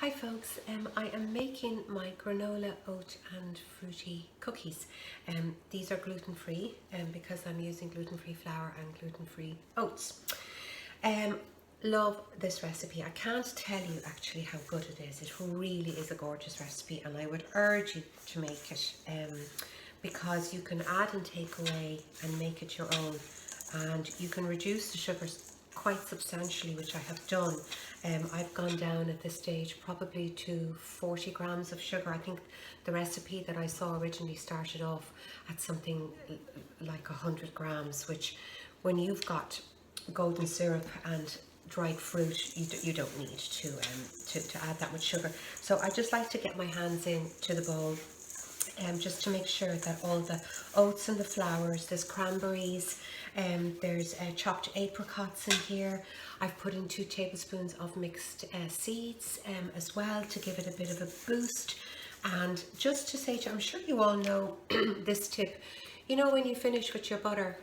Hi folks, I am making my granola oat and fruity cookies. These are gluten-free because I'm using gluten-free flour and gluten-free oats. Love this recipe. I can't tell you actually how good it is. It really is a gorgeous recipe and I would urge you to make it because you can add and take away and make it your own, and you can reduce the sugars quite substantially, which I have done. I've gone down at this stage probably to 40 grams of sugar. I think the recipe that I saw originally started off at something like 100 grams, which when you've got golden syrup and dried fruit, you don't need to add that much sugar. So I just like to get my hands into the bowl just to make sure that all the oats and the flowers, there's cranberries, there's chopped apricots in here. I've put in 2 tablespoons of mixed seeds as well to give it a bit of a boost. And just to say to you, I'm sure you all know this tip, you know, when you finish with your butter,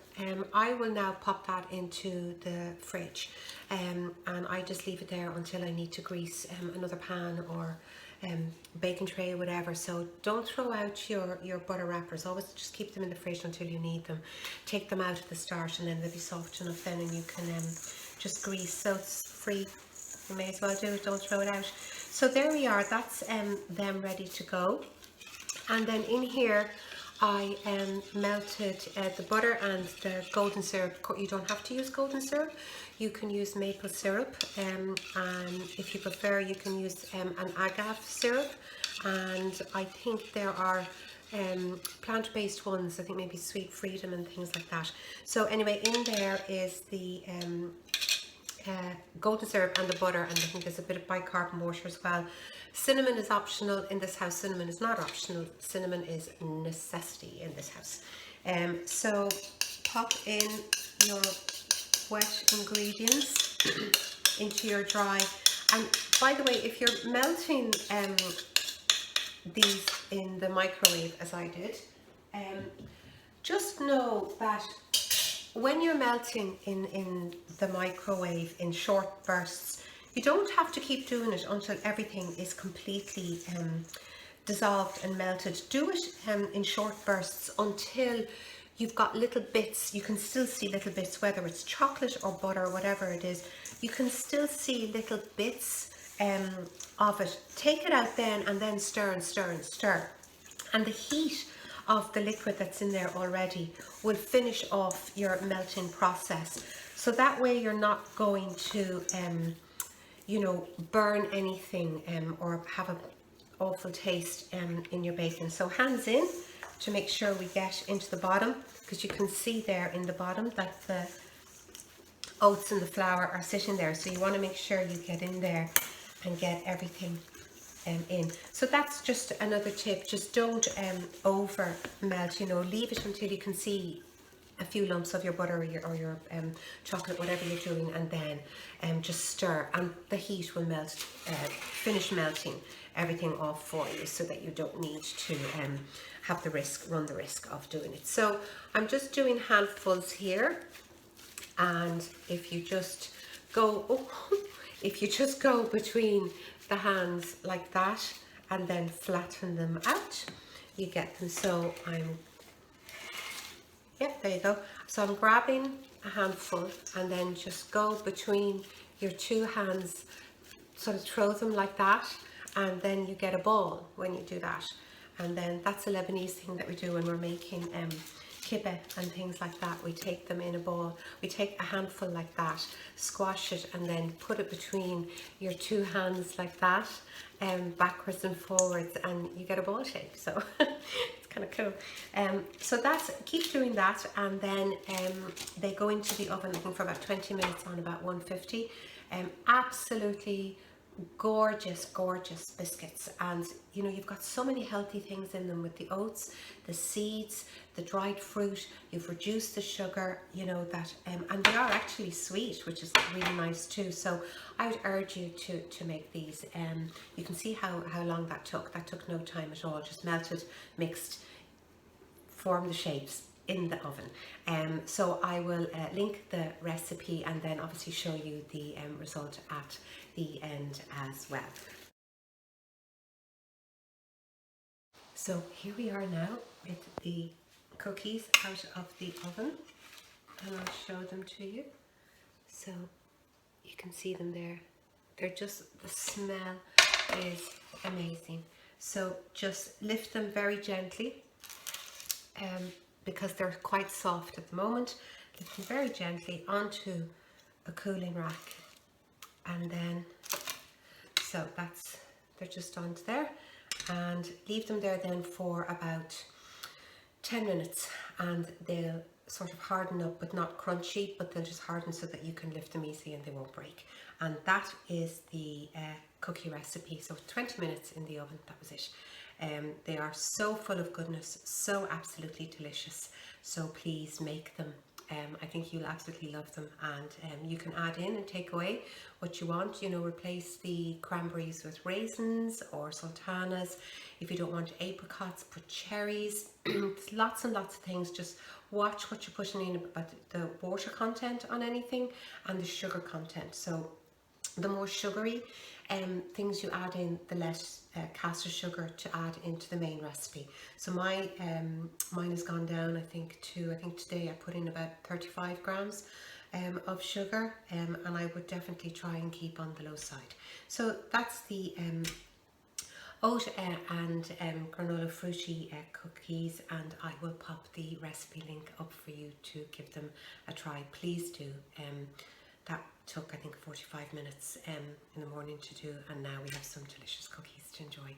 I will now pop that into the fridge and I just leave it there until I need to grease another pan or baking tray or whatever. So don't throw out your butter wrappers. Always just keep them in the fridge until you need them. Take them out at the start and then they'll be soft enough then, and you can just grease. So it's free. You may as well do it. Don't throw it out. So there we are. That's them ready to go. And then in here I melted the butter and the golden syrup. You don't have to use golden syrup, you can use maple syrup, and if you prefer you can use an agave syrup, and I think there are plant-based ones, I think maybe Sweet Freedom and things like that. So anyway, in there is the golden syrup and the butter, and I think there's a bit of bicarbonate water as well. Cinnamon is optional in this house. Cinnamon is not optional. Cinnamon is necessity in this house. So pop in your wet ingredients into your dry. And by the way, if you're melting these in the microwave as I did, just know that when you're melting in the microwave in short bursts, you don't have to keep doing it until everything is completely dissolved and melted. Do it in short bursts until you've got little bits. You can still see little bits, whether it's chocolate or butter or whatever it is. You can still see little bits of it. Take it out then and then stir and stir and stir. And the heat of the liquid that's in there already will finish off your melting process. So that way you're not going to you know, burn anything or have an awful taste in your bacon. So hands in to make sure we get into the bottom, because you can see there in the bottom that the oats and the flour are sitting there. So you want to make sure you get in there and get everything in. So that's just another tip. Just don't over melt, you know, leave it until you can see a few lumps of your butter or your chocolate, whatever you're doing, and then just stir, and the heat will melt, finish melting everything off for you, so that you don't need to run the risk of doing it. So I'm just doing handfuls here, and if you just go between the hands like that and then flatten them out, you get them. So there you go. So I'm grabbing a handful and then just go between your 2 hands, sort of throw them like that, and then you get a ball when you do that. And then that's a Lebanese thing that we do when we're making kibbeh and things like that. We take them in a ball. We take a handful like that, squash it, and then put it between your 2 hands like that, backwards and forwards, and you get a ball shape. So it's kind of cool. So keep doing that, and then they go into the oven, I think, for about 20 minutes on about 150. Absolutely gorgeous biscuits, and you know, you've got so many healthy things in them with the oats, the seeds, the dried fruit. You've reduced the sugar, you know, that and they are actually sweet, which is really nice too. So I would urge you to make these. You can see how long that took no time at all. Just melted, mixed, form the shapes in the oven. So I will link the recipe and then obviously show you the result at the end as well. So here we are now with the cookies out of the oven, and I'll show them to you. So you can see them there. They're just, the smell is amazing. So just lift them very gently, because they're quite soft at the moment. Lift them very gently onto a cooling rack, and then, so that's, they're just onto there, and leave them there then for about 10 minutes, and they'll sort of harden up, but not crunchy, but they'll just harden so that you can lift them easily and they won't break. And that is the cookie recipe. So 20 minutes in the oven, that was it. They are so full of goodness, so absolutely delicious. So please make them. I think you'll absolutely love them, and you can add in and take away what you want. You know, replace the cranberries with raisins or sultanas. If you don't want apricots, put cherries. Lots and lots of things. Just watch what you're putting in about the water content on anything and the sugar content. So the more sugary things you add in, the less caster sugar to add into the main recipe. So mine has gone down, I think today I put in about 35 grams of sugar, and I would definitely try and keep on the low side. So that's the oat and granola fruity cookies, and I will pop the recipe link up for you to give them a try. Please do. That took, I think, 45 minutes in the morning to do, and now we have some delicious cookies to enjoy.